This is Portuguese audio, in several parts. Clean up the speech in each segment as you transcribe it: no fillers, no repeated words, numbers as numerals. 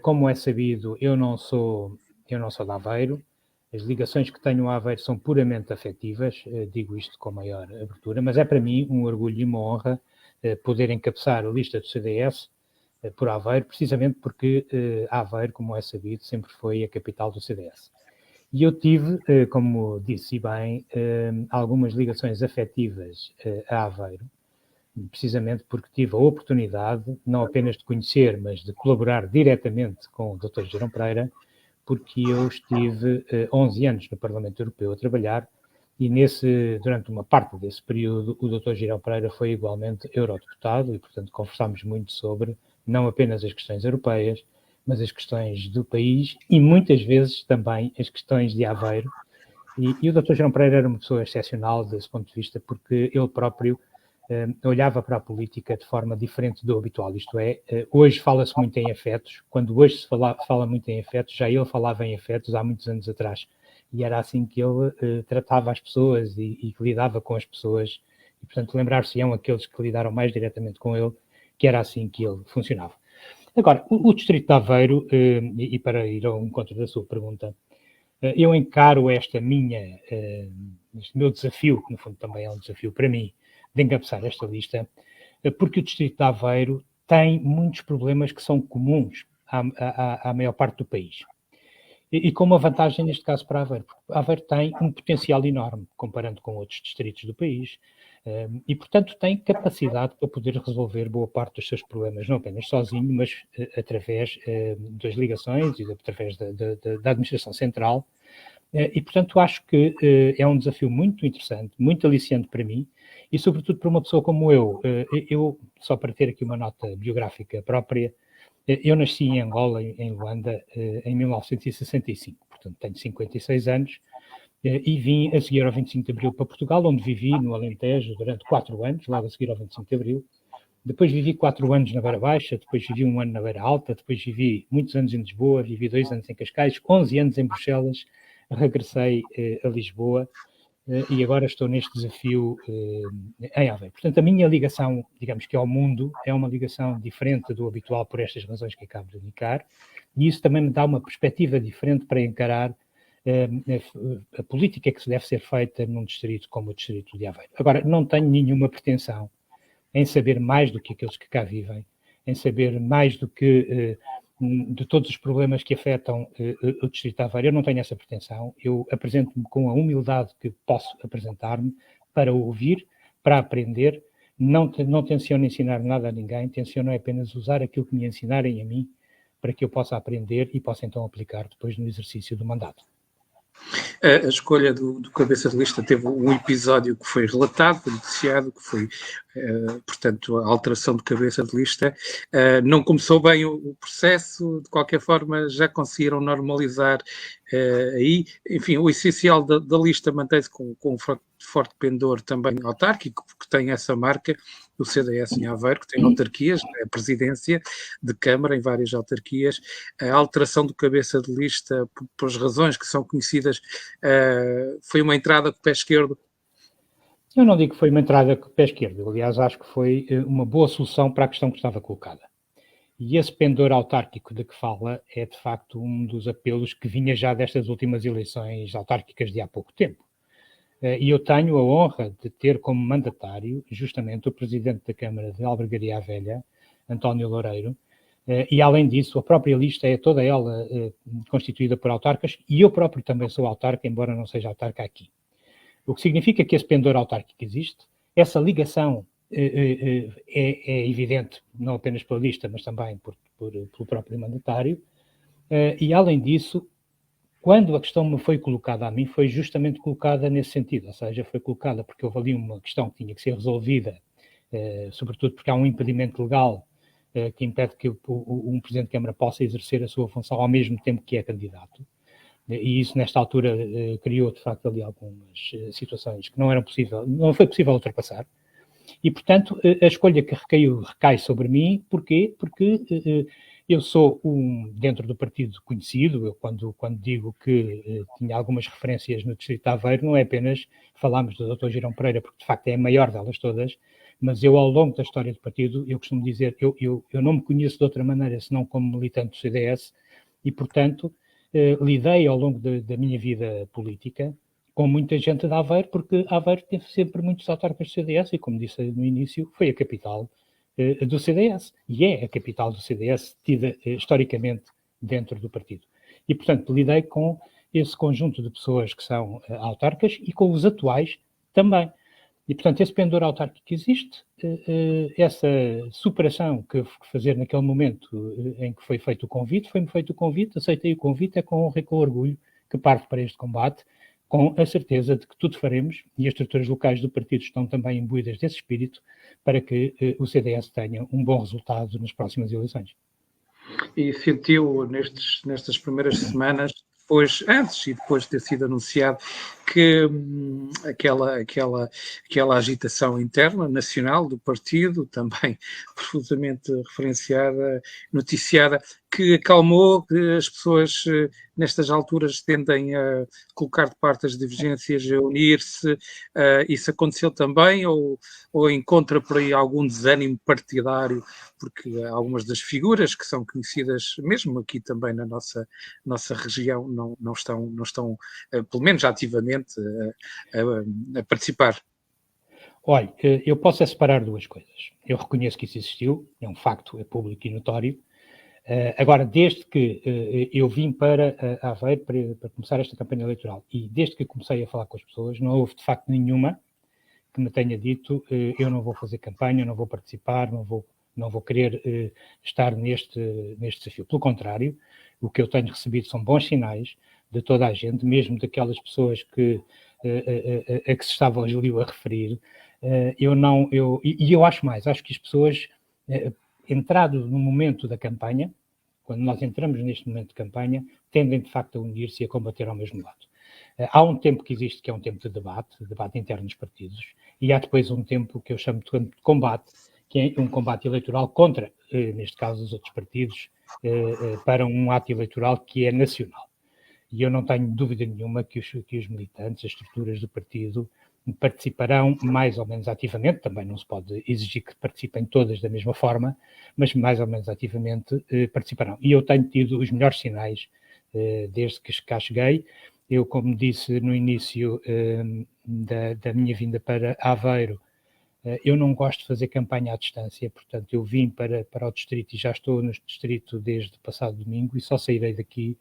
Como é sabido, eu não sou de Aveiro. As ligações que tenho a Aveiro são puramente afetivas, digo isto com maior abertura, mas é para mim um orgulho e uma honra poder encabeçar a lista do CDS por Aveiro, precisamente porque Aveiro, como é sabido, sempre foi a capital do CDS. E eu tive, como disse bem, algumas ligações afetivas a Aveiro, precisamente porque tive a oportunidade, não apenas de conhecer, mas de colaborar diretamente com o Dr. Girão Pereira, porque eu estive 11 anos no Parlamento Europeu a trabalhar e durante uma parte desse período o Dr. Girão Pereira foi igualmente eurodeputado e, portanto, conversámos muito sobre não apenas as questões europeias, mas as questões do país e muitas vezes também as questões de Aveiro. E o Dr. Girão Pereira era uma pessoa excepcional desse ponto de vista, porque ele próprio olhava para a política de forma diferente do habitual, isto é, hoje fala-se muito em afetos, quando hoje se fala muito em afetos, já ele falava em afetos há muitos anos atrás, e era assim que ele tratava as pessoas e que lidava com as pessoas, e portanto lembrar-se-ão aqueles que lidaram mais diretamente com ele, que era assim que ele funcionava. Agora, o Distrito de Aveiro, e para ir ao encontro da sua pergunta, eu encaro este meu desafio, que no fundo também é um desafio para mim, de encabeçar esta lista, porque o Distrito de Aveiro tem muitos problemas que são comuns à maior parte do país. E com uma vantagem, neste caso, para Aveiro, porque Aveiro tem um potencial enorme, comparando com outros distritos do país, e, portanto, tem capacidade para poder resolver boa parte dos seus problemas, não apenas sozinho, mas através das ligações e através da administração central. E, portanto, acho que é um desafio muito interessante, muito aliciante para mim, e sobretudo para uma pessoa como eu, só para ter aqui uma nota biográfica própria, eu nasci em Angola, em Luanda, em 1965, portanto tenho 56 anos, e vim a seguir ao 25 de Abril para Portugal, onde vivi no Alentejo durante 4 anos, logo a seguir ao 25 de Abril. Depois vivi 4 anos na Beira Baixa, depois vivi 1 ano na Beira Alta, depois vivi muitos anos em Lisboa, vivi 2 anos em Cascais, 11 anos em Bruxelas, regressei a Lisboa e agora estou neste desafio em Aveiro. Portanto, a minha ligação, digamos que ao mundo, é uma ligação diferente do habitual por estas razões que acabo de indicar, e isso também me dá uma perspectiva diferente para encarar a política que se deve ser feita num distrito como o distrito de Aveiro. Agora, não tenho nenhuma pretensão em saber mais do que aqueles que cá vivem, em saber mais do que de todos os problemas que afetam o Distrito de Aveiro. Eu não tenho essa pretensão. Eu apresento-me com a humildade que posso apresentar-me para ouvir, para aprender. Não tenciono ensinar nada a ninguém, tenciono apenas usar aquilo que me ensinarem a mim para que eu possa aprender e possa então aplicar depois no exercício do mandato. A escolha do cabeça de lista teve um episódio que foi relatado, foi noticiado, que foi, portanto, a alteração de cabeça de lista. Não começou bem o processo, de qualquer forma já conseguiram normalizar aí. Enfim, o essencial da lista mantém-se com um forte pendor também autárquico, porque tem essa marca, o CDS em Aveiro, que tem autarquias, a presidência de Câmara em várias autarquias. A alteração do cabeça de lista, por razões que são conhecidas, foi uma entrada com o pé esquerdo? Eu não digo que foi uma entrada com o pé esquerdo. Eu, aliás, acho que foi uma boa solução para a questão que estava colocada. E esse pendor autárquico de que fala é, de facto, um dos apelos que vinha já destas últimas eleições autárquicas de há pouco tempo. E eu tenho a honra de ter como mandatário justamente o Presidente da Câmara de Albergaria à Velha, António Loureiro, e além disso a própria lista é toda ela constituída por autarcas, e eu próprio também sou autarca, embora não seja autarca aqui. O que significa que esse pendor autárquico existe, essa ligação é evidente, não apenas pela lista, mas também pelo próprio mandatário, e além disso, quando a questão me foi colocada a mim, foi justamente colocada nesse sentido, ou seja, foi colocada porque houve ali uma questão que tinha que ser resolvida, sobretudo porque há um impedimento legal que impede que um Presidente de Câmara possa exercer a sua função ao mesmo tempo que é candidato. E isso, nesta altura, criou, de facto, ali algumas situações que não foi possível ultrapassar. E, portanto, a escolha que recai sobre mim, porquê? Porque eu sou dentro do partido conhecido, eu quando digo que tinha algumas referências no Distrito de Aveiro, não é apenas falarmos do Dr. Girão Pereira, porque de facto é a maior delas todas, mas eu, ao longo da história do partido, eu costumo dizer, eu não me conheço de outra maneira senão como militante do CDS e, portanto, lidei ao longo da minha vida política com muita gente de Aveiro, porque Aveiro teve sempre muitos autarcas do CDS e, como disse no início, foi a capital do CDS e é a capital do CDS tida historicamente dentro do partido. E, portanto, lidei com esse conjunto de pessoas que são autarcas e com os atuais também. E, portanto, esse pendor autárquico existe, essa superação que fazer naquele momento em que foi feito o convite, foi-me feito o convite, aceitei o convite, é com honra e com orgulho que parto para este combate, com a certeza de que tudo faremos, e as estruturas locais do partido estão também imbuídas desse espírito, para que o CDS tenha um bom resultado nas próximas eleições. E sentiu nestas primeiras semanas, antes e depois de ter sido anunciado, que aquela agitação interna, nacional do partido, também profusamente referenciada, noticiada, que acalmou, que as pessoas nestas alturas tendem a colocar de parte as divergências, a unir-se, isso aconteceu também ou encontra por aí algum desânimo partidário, porque algumas das figuras que são conhecidas, mesmo aqui também na nossa região, não estão pelo menos ativamente, a participar? Olha, eu posso separar duas coisas. Eu reconheço que isso existiu, é um facto, é público e notório. Agora, desde que eu vim para Aveiro para começar esta campanha eleitoral e desde que comecei a falar com as pessoas, não houve de facto nenhuma que me tenha dito eu não vou fazer campanha, não vou participar, não vou querer estar neste desafio. Pelo contrário, o que eu tenho recebido são bons sinais de toda a gente, mesmo daquelas pessoas a que se estava o Júlio a referir. Eu acho que as pessoas, entrado no momento da campanha, quando nós entramos neste momento de campanha, tendem de facto a unir-se e a combater ao mesmo lado. Há um tempo que existe, que é um tempo de debate interno dos partidos, e há depois um tempo que eu chamo de combate, que é um combate eleitoral contra, neste caso, os outros partidos, para um ato eleitoral que é nacional. E eu não tenho dúvida nenhuma que os militantes, as estruturas do partido, participarão mais ou menos ativamente, também não se pode exigir que participem todas da mesma forma, mas mais ou menos ativamente participarão. E eu tenho tido os melhores sinais desde que cá cheguei. Eu, como disse no início da minha vinda para Aveiro, eu não gosto de fazer campanha à distância, portanto eu vim para o distrito e já estou no distrito desde passado domingo e só sairei daqui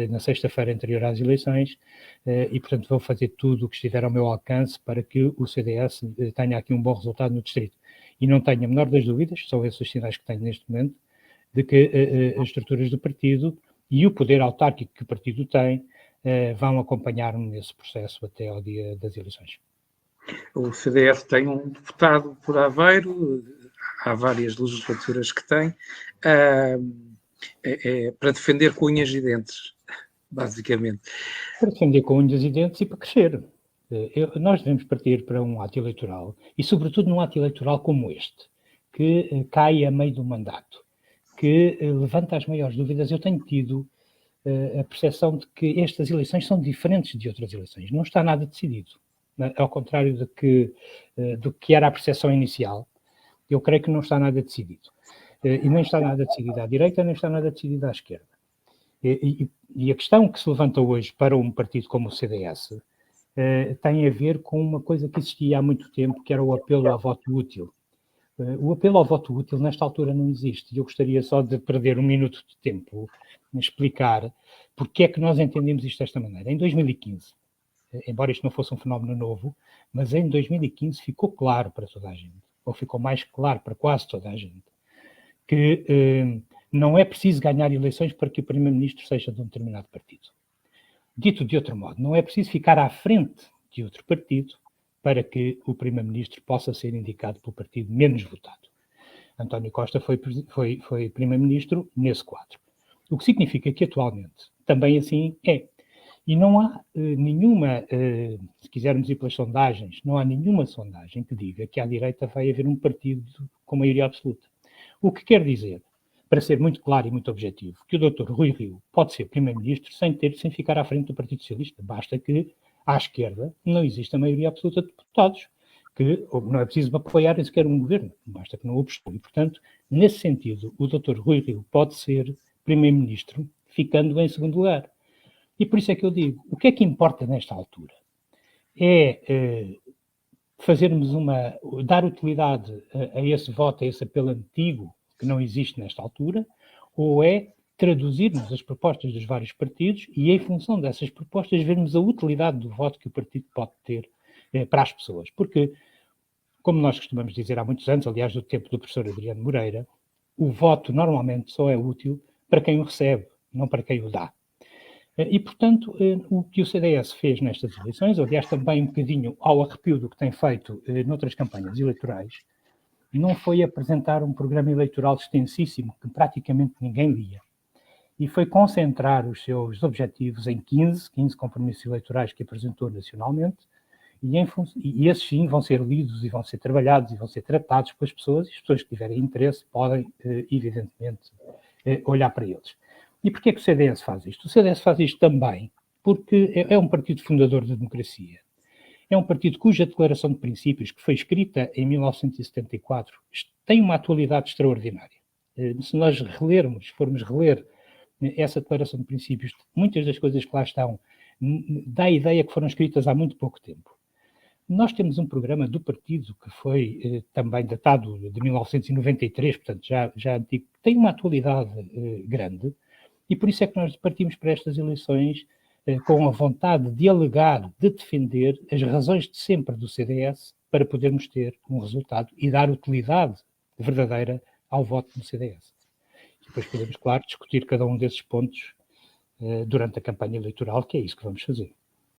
na sexta-feira anterior às eleições, e portanto vou fazer tudo o que estiver ao meu alcance para que o CDS tenha aqui um bom resultado no distrito. E não tenho a menor das dúvidas, são esses os sinais que tenho neste momento, de que as estruturas do partido e o poder autárquico que o partido tem vão acompanhar-me nesse processo até ao dia das eleições. O CDS tem um deputado por Aveiro, há várias legislaturas que tem, para defender com unhas e dentes, basicamente. Para defender com unhas e dentes e para crescer. Nós devemos partir para um ato eleitoral, e sobretudo num ato eleitoral como este, que cai a meio do mandato, que levanta as maiores dúvidas. Eu tenho tido a percepção de que estas eleições são diferentes de outras eleições. Não está nada decidido. Ao contrário do que era a percepção inicial, eu creio que não está nada decidido. E nem está nada decidido à direita, nem está nada decidido à esquerda. E a questão que se levanta hoje para um partido como o CDS tem a ver com uma coisa que existia há muito tempo, que era o apelo ao voto útil. O apelo ao voto útil, nesta altura, não existe. E eu gostaria só de perder um minuto de tempo em explicar porque é que nós entendemos isto desta maneira. Em 2015, embora isto não fosse um fenómeno novo, mas em 2015 ficou claro para toda a gente, ou ficou mais claro para quase toda a gente, que não é preciso ganhar eleições para que o Primeiro-Ministro seja de um determinado partido. Dito de outro modo, não é preciso ficar à frente de outro partido para que o Primeiro-Ministro possa ser indicado pelo partido menos votado. António Costa foi Primeiro-Ministro nesse quadro. O que significa que atualmente também assim é. E não há nenhuma, se quisermos ir pelas sondagens, não há nenhuma sondagem que diga que à direita vai haver um partido com maioria absoluta. O que quer dizer, para ser muito claro e muito objetivo, que o Dr. Rui Rio pode ser Primeiro-Ministro sem ficar à frente do Partido Socialista. Basta que, à esquerda, não exista maioria absoluta de deputados. que não é preciso apoiar nem sequer um governo, basta que não o obstrua. E, portanto, nesse sentido, o Dr. Rui Rio pode ser primeiro-ministro, ficando em segundo lugar. E por isso é que eu digo, o que é que importa nesta altura? É dar utilidade a esse voto, a esse apelo antigo, que não existe nesta altura, ou é traduzirmos as propostas dos vários partidos e, em função dessas propostas, vermos a utilidade do voto que o partido pode ter para as pessoas. Porque, como nós costumamos dizer há muitos anos, aliás, do tempo do professor Adriano Moreira, o voto normalmente só é útil para quem o recebe, não para quem o dá. E, portanto, o que o CDS fez nestas eleições, aliás, também um bocadinho ao arrepio do que tem feito noutras campanhas eleitorais, não foi apresentar um programa eleitoral extensíssimo que praticamente ninguém lia, e foi concentrar os seus objetivos em 15 compromissos eleitorais que apresentou nacionalmente, e esses sim vão ser lidos e vão ser trabalhados e vão ser tratados pelas pessoas, e as pessoas que tiverem interesse podem, evidentemente, olhar para eles. E porquê que o CDS faz isto? O CDS faz isto também porque é um partido fundador da democracia. É um partido cuja declaração de princípios, que foi escrita em 1974, tem uma atualidade extraordinária. Se nós formos reler essa declaração de princípios, muitas das coisas que lá estão, dá a ideia que foram escritas há muito pouco tempo. Nós temos um programa do partido que foi também datado de 1993, portanto já antigo, que tem uma atualidade grande, e por isso é que nós partimos para estas eleições com a vontade de alegar, de defender as razões de sempre do CDS para podermos ter um resultado e dar utilidade verdadeira ao voto no CDS. E depois podemos, claro, discutir cada um desses pontos durante a campanha eleitoral, que é isso que vamos fazer.